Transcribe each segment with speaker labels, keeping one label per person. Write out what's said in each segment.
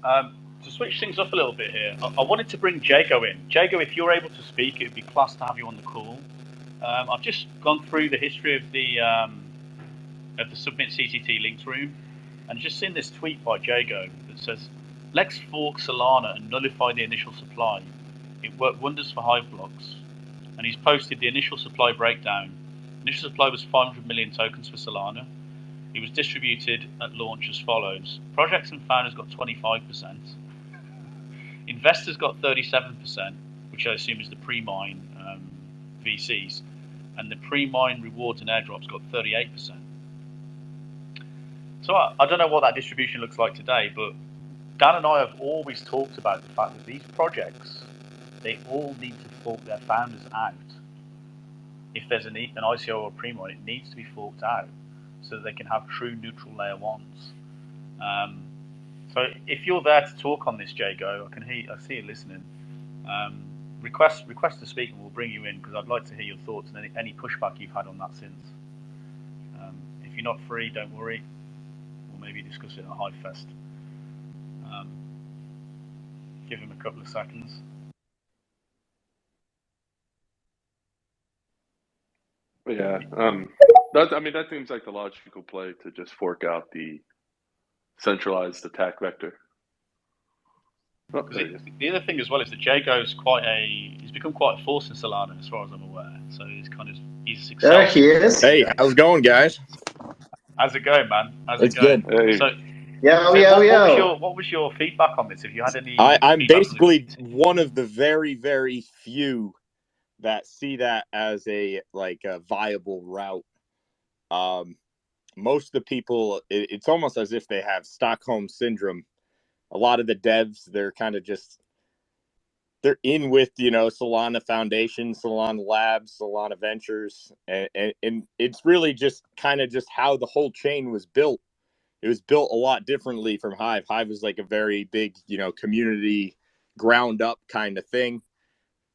Speaker 1: To switch things up a little bit here, I wanted to bring Jagoe in. Jagoe, if you're able to speak, it would be class to have you on the call. I've just gone through the history of the Submit CTT links room, and just seen this tweet by Jagoe that says, "Let's fork Solana and nullify the initial supply. It worked wonders for Hive blocks." And he's posted the initial supply breakdown. Initial supply was 500 million tokens for Solana. It was distributed at launch as follows: projects and founders got 25%. Investors got 37%, which I assume is the pre-mine VCs, and the pre-mine rewards and airdrops got 38%. So I don't know what that distribution looks like today, but Dan and I have always talked about the fact that these projects, they all need to fork their founders out. If there's an ICO or a pre-mine, it needs to be forked out so that they can have true neutral layer ones. So if you're there to talk on this, Jagoe, I see you listening. Request to speak, and we'll bring you in because I'd like to hear your thoughts and any pushback you've had on that since. If you're not free, don't worry. We'll maybe discuss it at HiveFest. Give him a couple of seconds.
Speaker 2: Yeah, that seems like the logical play to just fork out the centralized attack vector.
Speaker 1: Oh, the other thing as well is that Jagoe's he's become quite a force in Solana as far as I'm aware. So he's a success.
Speaker 3: There he is.
Speaker 4: Hey, how's it going, guys?
Speaker 1: How's it going, man?
Speaker 4: It's good.
Speaker 2: Hey.
Speaker 1: So, what was your feedback on this? If you had any,
Speaker 4: I'm basically one of the very, very few that see that as a viable route. Most of the people, it's almost as if they have Stockholm syndrome. A lot of the devs, they're kind of they're in with, Solana Foundation, Solana Labs, Solana Ventures. And it's really just kind of just how the whole chain was built. It was built a lot differently from Hive. Hive was like a very big, community ground up kind of thing.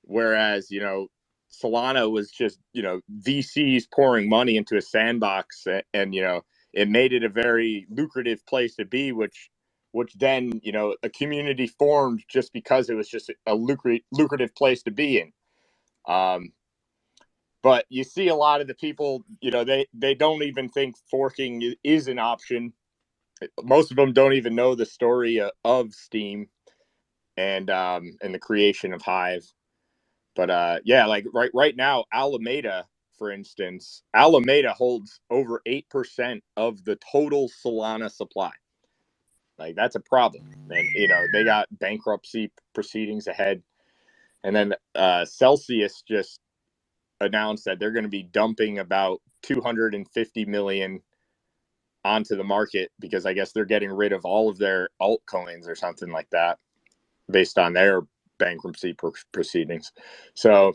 Speaker 4: Whereas, Solana was just, VCs pouring money into a sandbox and it made it a very lucrative place to be, which then, a community formed just because it was just a lucrative place to be in. But you see a lot of the people, they don't even think forking is an option. Most of them don't even know the story of Steem and the creation of Hive. But right now, Alameda, for instance, holds over 8% of the total Solana supply. Like, that's a problem. And, they got bankruptcy proceedings ahead. And then Celsius just announced that they're going to be dumping about 250 million onto the market because I guess they're getting rid of all of their altcoins or something like that based on their bankruptcy proceedings. So,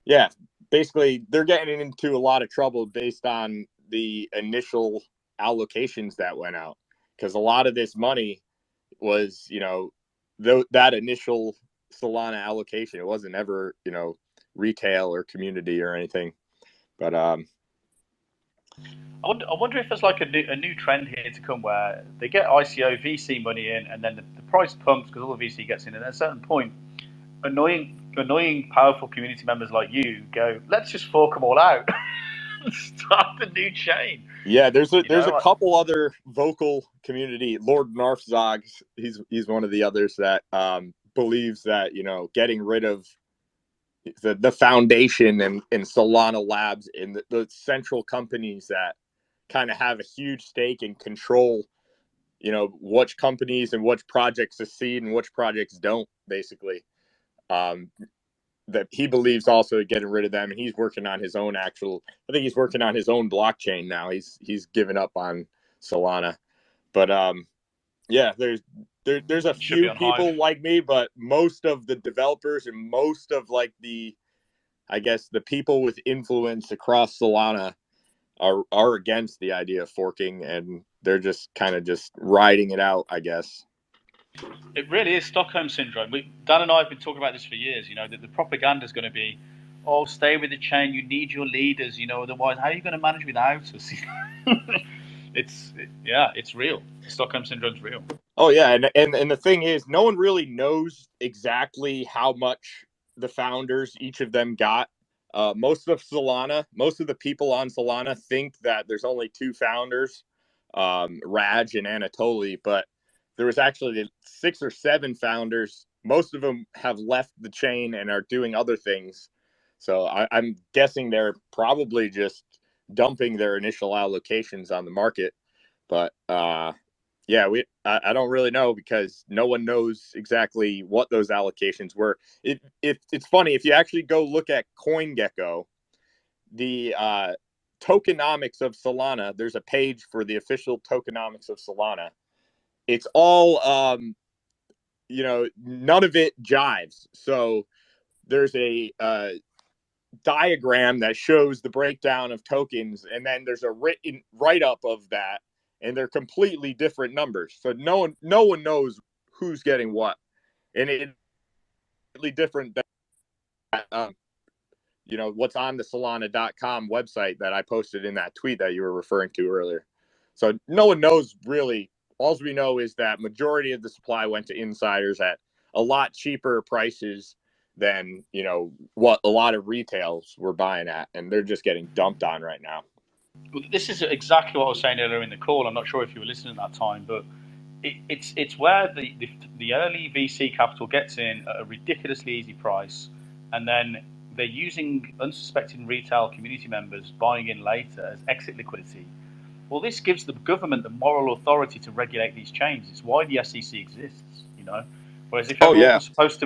Speaker 4: yeah, basically they're getting into a lot of trouble based on the initial allocations that went out. Because a lot of this money was, that initial Solana allocation. It wasn't ever, retail or community or anything. But
Speaker 1: I wonder if there's like a new trend here to come where they get ICO VC money in, and then the price pumps because all the VC gets in, and at a certain point, annoying, powerful community members like you go, let's just fork them all out. Start the new chain.
Speaker 4: Yeah, there's a couple other vocal community. Lord Narfzog, he's one of the others that believes that getting rid of the foundation and Solana Labs and the central companies that kind of have a huge stake and control, which companies and which projects succeed and which projects don't, basically. That he believes also getting rid of them, and he's working on his own I think he's working on his own blockchain now. He's given up on Solana, but yeah, there's a few people like me, but most of the developers and most of the people with influence across Solana are against the idea of forking, and they're just kind of just riding it out, I guess.
Speaker 1: It really is Stockholm syndrome. Dan and I have been talking about this for years. That the propaganda is going to be, oh, stay with the chain. You need your leaders. Otherwise, how are you going to manage without us? It's real. Stockholm syndrome's real.
Speaker 4: Oh yeah, and the thing is, no one really knows exactly how much the founders, each of them, got. Most of the people on Solana think that there's only two founders, Raj and Anatoly, but there was actually 6 or 7 founders. Most of them have left the chain and are doing other things. So I'm guessing they're probably just dumping their initial allocations on the market. But yeah, I don't really know because no one knows exactly what those allocations were. It's funny if you actually go look at CoinGecko, the tokenomics of Solana. There's a page for the official tokenomics of Solana. It's all none of it jives. So there's a diagram that shows the breakdown of tokens, and then there's a written write-up of that, and they're completely different numbers. So no one knows who's getting what, and it's really different than what's on the Solana.com website that I posted in that tweet that you were referring to earlier. So no one knows really. All we know is that majority of the supply went to insiders at a lot cheaper prices than what a lot of retails were buying at, and they're just getting dumped on right now.
Speaker 1: Well, this is exactly what I was saying earlier in the call. I'm not sure if you were listening at that time, but it's where the early VC capital gets in at a ridiculously easy price, and then they're using unsuspecting retail community members buying in later as exit liquidity. Well, this gives the government the moral authority to regulate these chains. It's why the SEC exists, Whereas if everyone was supposed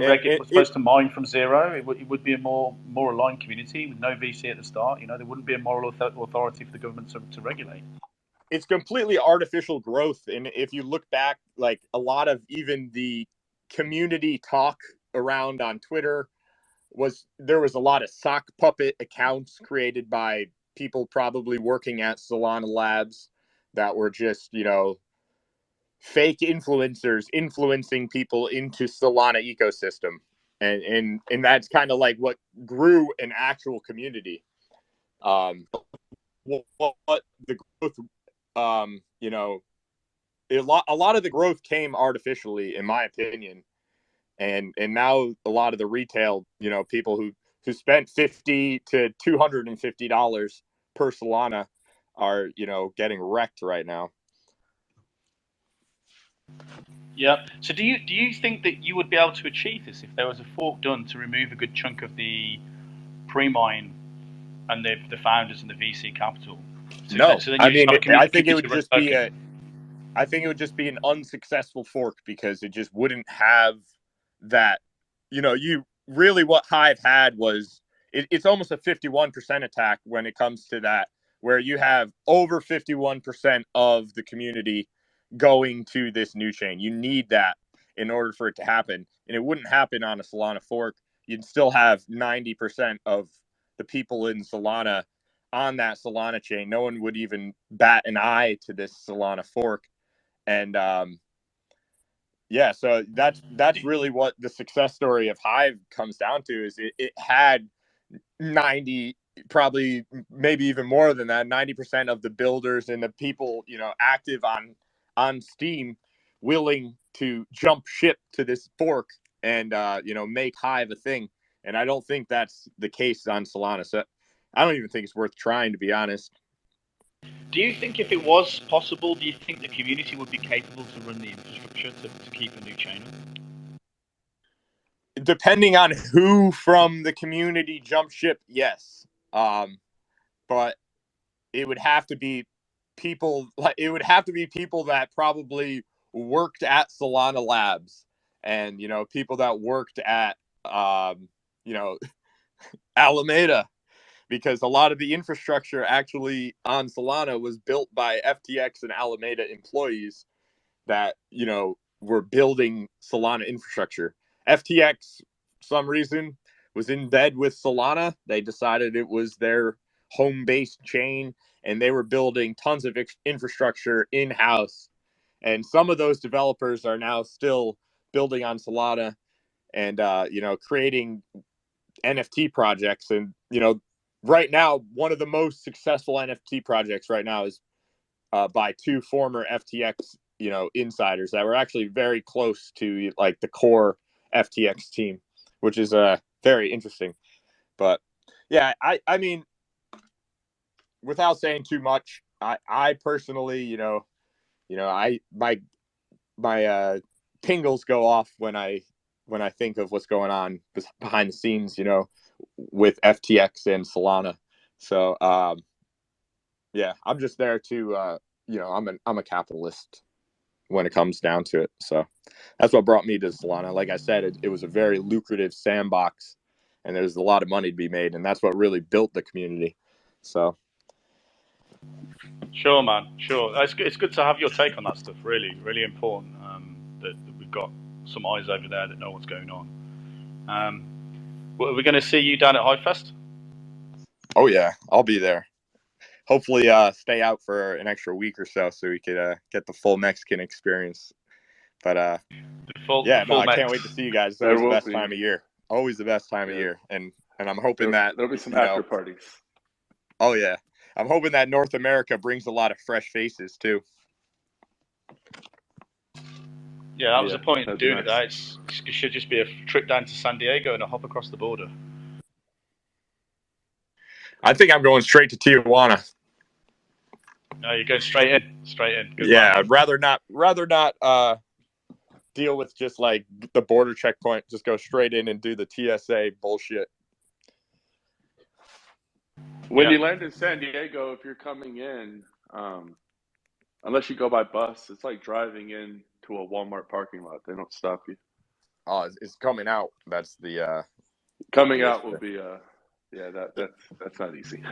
Speaker 1: to mine from zero, it would be a more aligned community with no VC at the start. There wouldn't be a moral authority for the government to regulate.
Speaker 4: It's completely artificial growth, and if you look back, like a lot of even the community talk around on Twitter there was a lot of sock puppet accounts created by people probably working at Solana Labs that were just, fake influencers influencing people into Solana ecosystem. And that's kind of like what grew an actual community. What the growth, a lot of the growth came artificially, in my opinion. And now a lot of the retail, people who spent $50 to $250 per Solana are, getting wrecked right now.
Speaker 1: Yeah. So do you think that you would be able to achieve this if there was a fork done to remove a good chunk of the pre-mine and the founders and the VC capital?
Speaker 4: No, I mean, I think it would just be I think it would just be an unsuccessful fork because it just wouldn't have that. You really what Hive had was it's almost a 51% attack when it comes to that, where you have over 51% of the community going to this new chain. You need that in order for it to happen, and it wouldn't happen on a Solana fork. You'd still have 90% of the people in Solana on that Solana chain. No one would even bat an eye to this Solana fork. And so that's really what the success story of Hive comes down to. Is it had 90, probably maybe even more than that, 90% of the builders and the people active on Steam willing to jump ship to this fork and make Hive a thing. And I don't think that's the case on Solana. So I don't even think it's worth trying, to be honest.
Speaker 1: Do you think if it was possible, do you think the community would be capable to run the infrastructure to keep a new chain up?
Speaker 4: Depending on who from the community jump ship, yes. But it would have to be people that probably worked at Solana Labs and people that worked at Alameda, because a lot of the infrastructure actually on Solana was built by FTX and Alameda employees that were building Solana infrastructure. FTX, for some reason, was in bed with Solana. They decided it was their home-based chain, and they were building tons of infrastructure in-house. And some of those developers are now still building on Solana and creating NFT projects. And right now, one of the most successful NFT projects right now is by 2 former FTX insiders that were actually very close to like the core FTX team, which is very interesting. But yeah, I mean, without saying too much, I personally, my tingles go off when I think of what's going on behind the scenes, with FTX and Solana. So yeah, I'm just there to I'm a capitalist when it comes down to it. So that's what brought me to Solana. Like I said, it was a very lucrative sandbox, and there's a lot of money to be made, and that's what really built the community. So
Speaker 1: sure, man, sure. It's good to have your take on that stuff. Really, really important that we've got some eyes over there that know what's going on. Are we going to see you down at HiveFest?
Speaker 4: Oh yeah, I'll be there. Hopefully stay out for an extra week or so we could get the full Mexican experience. But I can't wait to see you guys. It's always the best time of year. Always the best time of year. And I'm hoping there'll
Speaker 2: be some after parties.
Speaker 4: Oh yeah. I'm hoping that North America brings a lot of fresh faces too.
Speaker 1: Yeah, that was the point of doing it. It should just be a trip down to San Diego and a hop across the border.
Speaker 4: I think I'm going straight to Tijuana.
Speaker 1: No, you're going straight in. Good
Speaker 4: yeah,
Speaker 1: luck.
Speaker 4: I'd rather not deal with just like the border checkpoint. Just go straight in and do the TSA bullshit.
Speaker 2: When you land in San Diego, if you're coming in, unless you go by bus, it's like driving in to a Walmart parking lot. They don't stop you.
Speaker 4: Oh, it's coming out. That's the
Speaker 2: coming out will be that's not easy.
Speaker 1: No,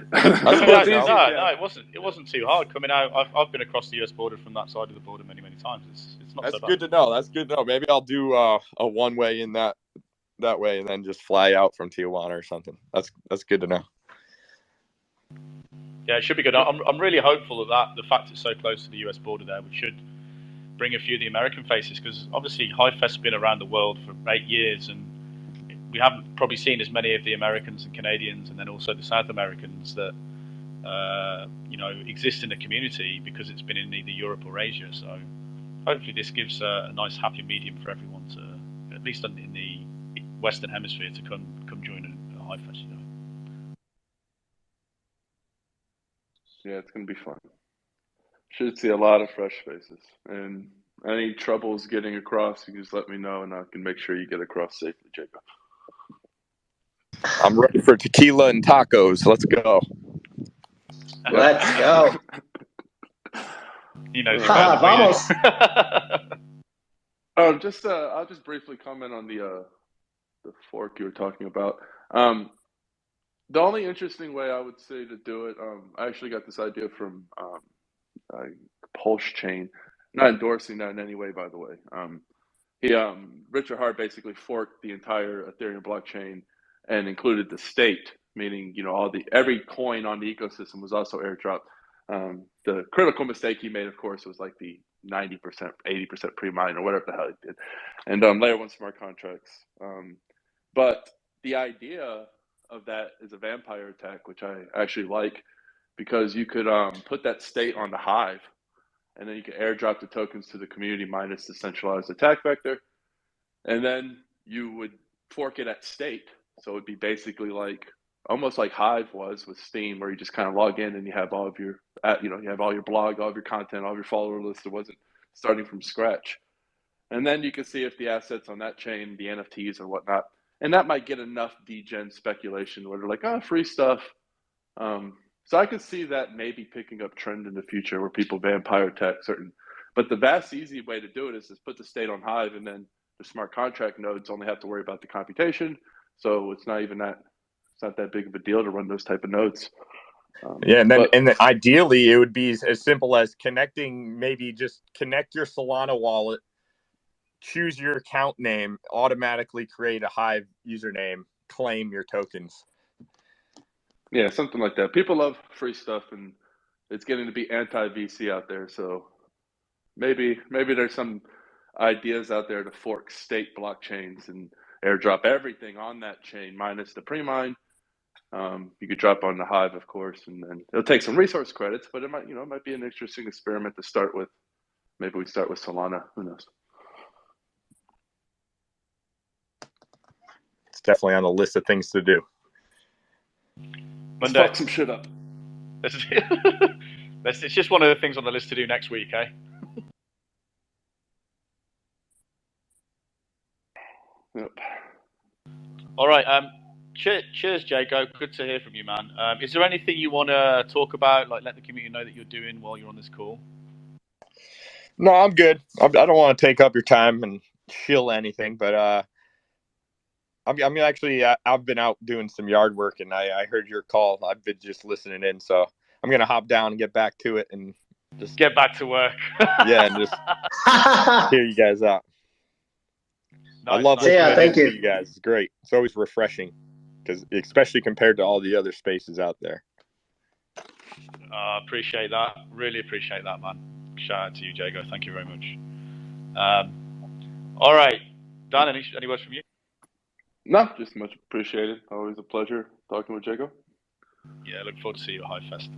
Speaker 1: it wasn't too hard coming out. I've been across the US border from that side of the border many times. It's not.
Speaker 4: That's
Speaker 1: so
Speaker 4: good to know. That's good to know. Maybe I'll do a one way in that way, and then just fly out from Tijuana or something. That's good to know.
Speaker 1: Yeah, it should be good. I'm really hopeful that the fact it's so close to the US border there, which should bring a few of the American faces, because obviously HiveFest's been around the world for 8 years, and we haven't probably seen as many of the Americans and Canadians, and then also the South Americans that exist in the community because it's been in either Europe or Asia. So hopefully this gives a nice happy medium for everyone to, at least in the Western Hemisphere, to come join a HiveFest.
Speaker 2: Yeah, it's gonna be fun. Should see a lot of fresh faces. And any troubles getting across, you can just let me know, and I can make sure you get across safely, Jacob.
Speaker 4: I'm ready for tequila and tacos. Let's go.
Speaker 3: Let's go.
Speaker 2: Vamos. I'll just briefly comment on the fork you were talking about. The only interesting way I would say to do it, I actually got this idea from Pulse Chain. Not endorsing that in any way, by the way. Richard Hart basically forked the entire Ethereum blockchain and included the state, meaning every coin on the ecosystem was also airdropped. The critical mistake he made, of course, was like the 90%, 80% pre-mine or whatever the hell he did, and layer 1 smart contracts. But the idea of that is a vampire attack, which I actually like, because you could put that state on the Hive, and then you can airdrop the tokens to the community minus the centralized attack vector, and then you would fork it at state. So it'd be basically almost like Hive was with Steam, where you just kind of log in and you have all of your, you have all your blog, all of your content, all of your follower list. It wasn't starting from scratch. And then you can see if the assets on that chain, the NFTs or whatnot, and that might get enough degen speculation where they're like, free stuff. So I could see that maybe picking up trend in the future where people vampire attack certain. But the vast easy way to do it is just put the state on Hive, and then the smart contract nodes only have to worry about the computation. So it's not that big of a deal to run those type of nodes.
Speaker 4: And then ideally it would be as simple as just connect your Solana wallet, choose your account name, automatically create a Hive username, claim your tokens.
Speaker 2: Yeah, something like that. People love free stuff, and it's getting to be anti-VC out there. So maybe there's some ideas out there to fork state blockchains and airdrop everything on that chain minus the pre-mine. You could drop on the Hive, of course, and then it'll take some resource credits, but it might be an interesting experiment to start with. maybe we start with Solana. Who knows?
Speaker 4: It's definitely on the list of things to do.
Speaker 2: Let's fuck some shit up.
Speaker 1: It's just one of the things on the list to do next week, eh?
Speaker 2: Yep.
Speaker 1: All right. Cheers, Jago. Good to hear from you, man. Is there anything you want to talk about, like let the community know that you're doing while you're on this call?
Speaker 4: No, I'm good. I don't want to take up your time and shill anything, but I'm actually I've been out doing some yard work, and I heard your call. I've been just listening in, so I'm gonna hop down and get back to it and just
Speaker 1: get back to work.
Speaker 4: Yeah, and just hear you guys out.
Speaker 1: Nice,
Speaker 4: I love
Speaker 1: nice.
Speaker 4: listening
Speaker 3: thank
Speaker 4: to
Speaker 3: you.
Speaker 4: you guys. It's great. It's always refreshing, because especially compared to all the other spaces out there.
Speaker 1: Appreciate that. Really appreciate that, man. Shout out to you, Jago. Thank you very much. All right, Dan, any words from you?
Speaker 2: No, just much appreciated. Always a pleasure talking with Jago.
Speaker 1: Yeah, look forward to see you at HiveFest.